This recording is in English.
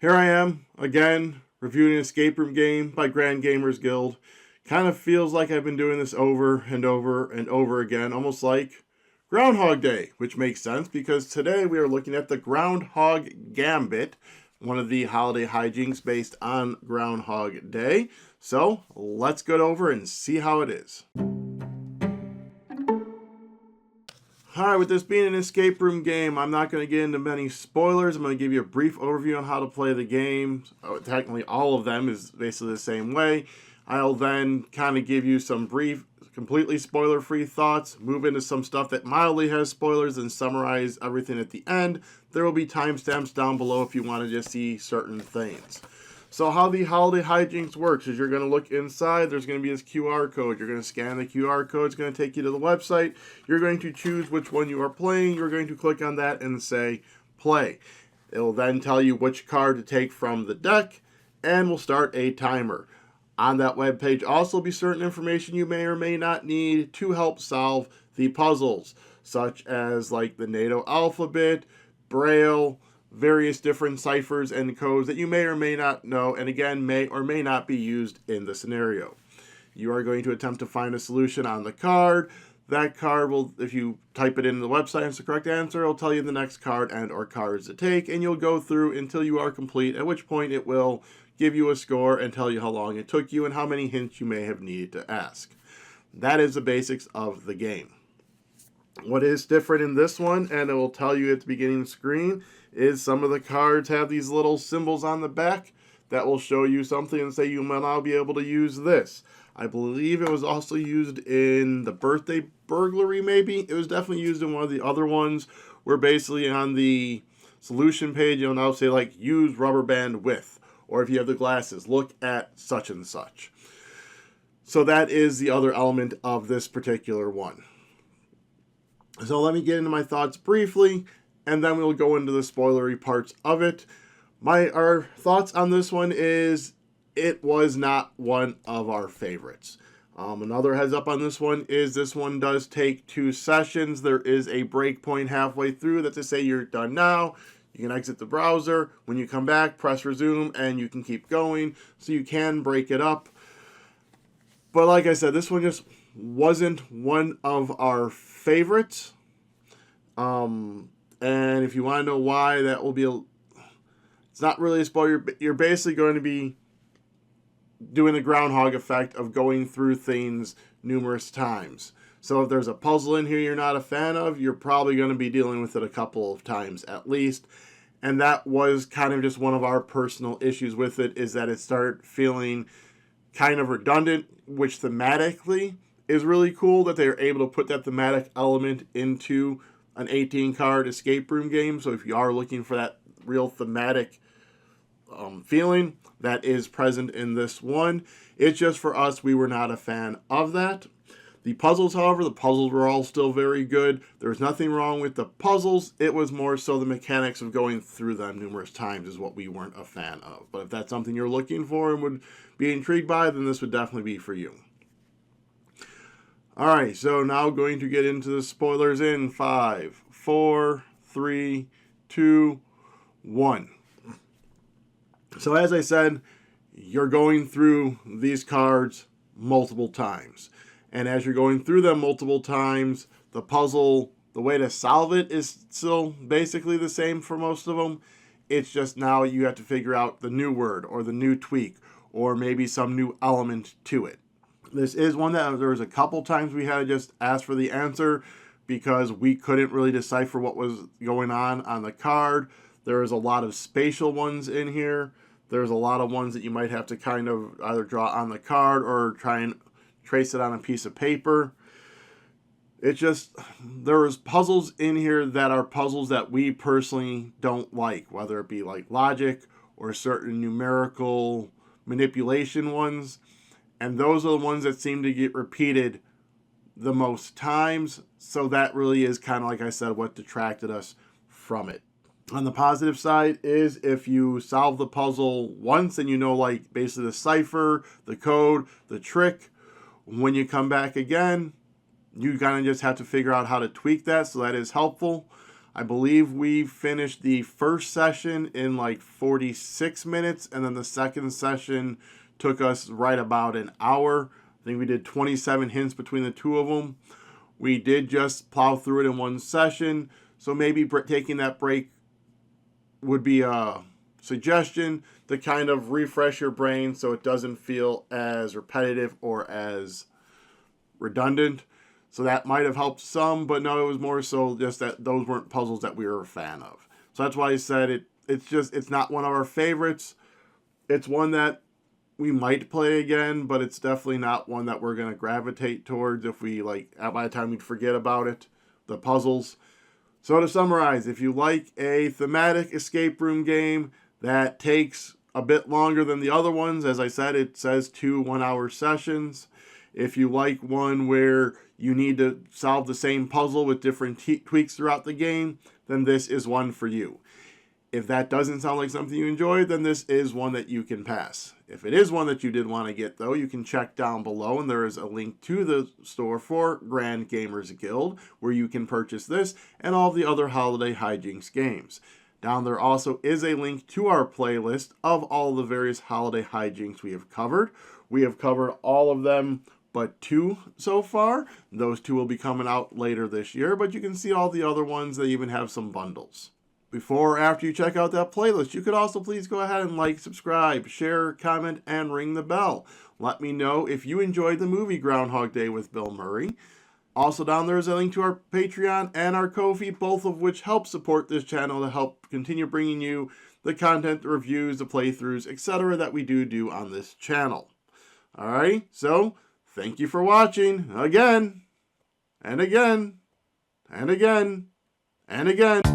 Here I am, again, reviewing an escape room game by Grand Gamers Guild. Kind of feels like I've been doing this over and over and over again, almost like Groundhog Day, which makes sense because today we are looking at the Groundhog Gambit, one of the holiday hijinks based on Groundhog Day. So let's go over and see how it is. Alright, with this being an escape room game, I'm not going to get into many spoilers. I'm going to give you a brief overview on how to play the game. Technically, all of them is basically the same way. I'll then kind of give you some brief, completely spoiler-free thoughts, move into some stuff that mildly has spoilers, and summarize everything at the end. There will be timestamps down below if you want to just see certain things. So how the holiday hijinks works is you're going to look inside. There's going to be this QR code. You're going to scan the QR code. It's going to take you to the website. You're going to choose which one you are playing. You're going to click on that and say play. It will then tell you which card to take from the deck and will start a timer. On that web page also be certain information you may or may not need to help solve the puzzles, such as like the NATO alphabet, Braille, various different ciphers and codes that you may or may not know, and again, may or may not be used in the scenario. You are going to attempt to find a solution on the card. That card will, if you type it into the website and it's the correct answer, it'll tell you the next card and or cards to take, and you'll go through until you are complete, at which point it will give you a score and tell you how long it took you and how many hints you may have needed to ask. That is the basics of the game. What is different in this one, and it will tell you at the beginning of the screen, is some of the cards have these little symbols on the back that will show you something and say you might now be able to use this. I believe it was also used in the birthday burglary, maybe. It was definitely used in one of the other ones where basically on the solution page you'll now say like use rubber band with, or if you have the glasses, look at such and such. So that is the other element of this particular one. So let me get into my thoughts briefly, and then we'll go into the spoilery parts of it. Our thoughts on this one is it was not one of our favorites. Another heads up on this one is this one does take 2 sessions. There is a break point halfway through that to say you're done now. You can exit the browser. When you come back, press resume, and you can keep going. So you can break it up. But like I said, this one just wasn't one of our favorites. And if you want to know why, that will be it's not really a spoiler. You're basically going to be doing the Groundhog effect of going through things numerous times. So if there's a puzzle in here you're not a fan of, you're probably going to be dealing with it a couple of times at least. And that was kind of just one of our personal issues with it, is that it started feeling kind of redundant, which thematically is really cool that they are able to put that thematic element into an 18-card escape room game. So if you are looking for that real thematic feeling, that is present in this one. It's just for us, we were not a fan of that. The puzzles, however, the puzzles were all still very good. There was nothing wrong with the puzzles. It was more so the mechanics of going through them numerous times is what we weren't a fan of. But if that's something you're looking for and would be intrigued by, then this would definitely be for you. Alright, so now going to get into the spoilers in 5, 4, 3, 2, 1. So as I said, you're going through these cards multiple times. And as you're going through them multiple times, the puzzle, the way to solve it is still basically the same for most of them. It's just now you have to figure out the new word or the new tweak or maybe some new element to it. This is one that there was a couple times we had to just ask for the answer because we couldn't really decipher what was going on the card. There is a lot of spatial ones in here. There's a lot of ones that you might have to kind of either draw on the card or try and trace it on a piece of paper. It's just, there's puzzles in here that are puzzles that we personally don't like, whether it be like logic or certain numerical manipulation ones. And those are the ones that seem to get repeated the most times. So that really is kind of, like I said, what detracted us from it. On the positive side is if you solve the puzzle once and you know like basically the cipher, the code, the trick, when you come back again, you kind of just have to figure out how to tweak that, so that is helpful. I believe we finished the first session in like 46 minutes, and then the second session took us right about an hour. I think we did 27 hints between the two of them. We did just plow through it in one session, so maybe taking that break would be a suggestion to kind of refresh your brain so it doesn't feel as repetitive or as redundant. So that might have helped some, but no, it was more so just that those weren't puzzles that we were a fan of. So that's why I said it's not one of our favorites. It's one that we might play again, but it's definitely not one that we're going to gravitate towards if we, like, by the time we'd forget about it, the puzzles. So to summarize, if you like a thematic escape room game that takes a bit longer than the other ones, as I said, it says 2 1-hour sessions. If you like one where you need to solve the same puzzle with different tweaks throughout the game, then this is one for you. If that doesn't sound like something you enjoy, then this is one that you can pass. If it is one that you did want to get, though, you can check down below, and there is a link to the store for Grand Gamers Guild, where you can purchase this and all the other holiday hijinks games. Down there also is a link to our playlist of all the various holiday hijinks we have covered. We have covered all of them but 2 so far. Those 2 will be coming out later this year, but you can see all the other ones. They even have some bundles. Before or after you check out that playlist, you could also please go ahead and like, subscribe, share, comment, and ring the bell. Let me know if you enjoyed the movie Groundhog Day with Bill Murray. Also down there is a link to our Patreon and our Ko-fi, both of which help support this channel to help continue bringing you the content, the reviews, the playthroughs, etc. that we do on this channel. Alright, so thank you for watching again, and again, and again, and again.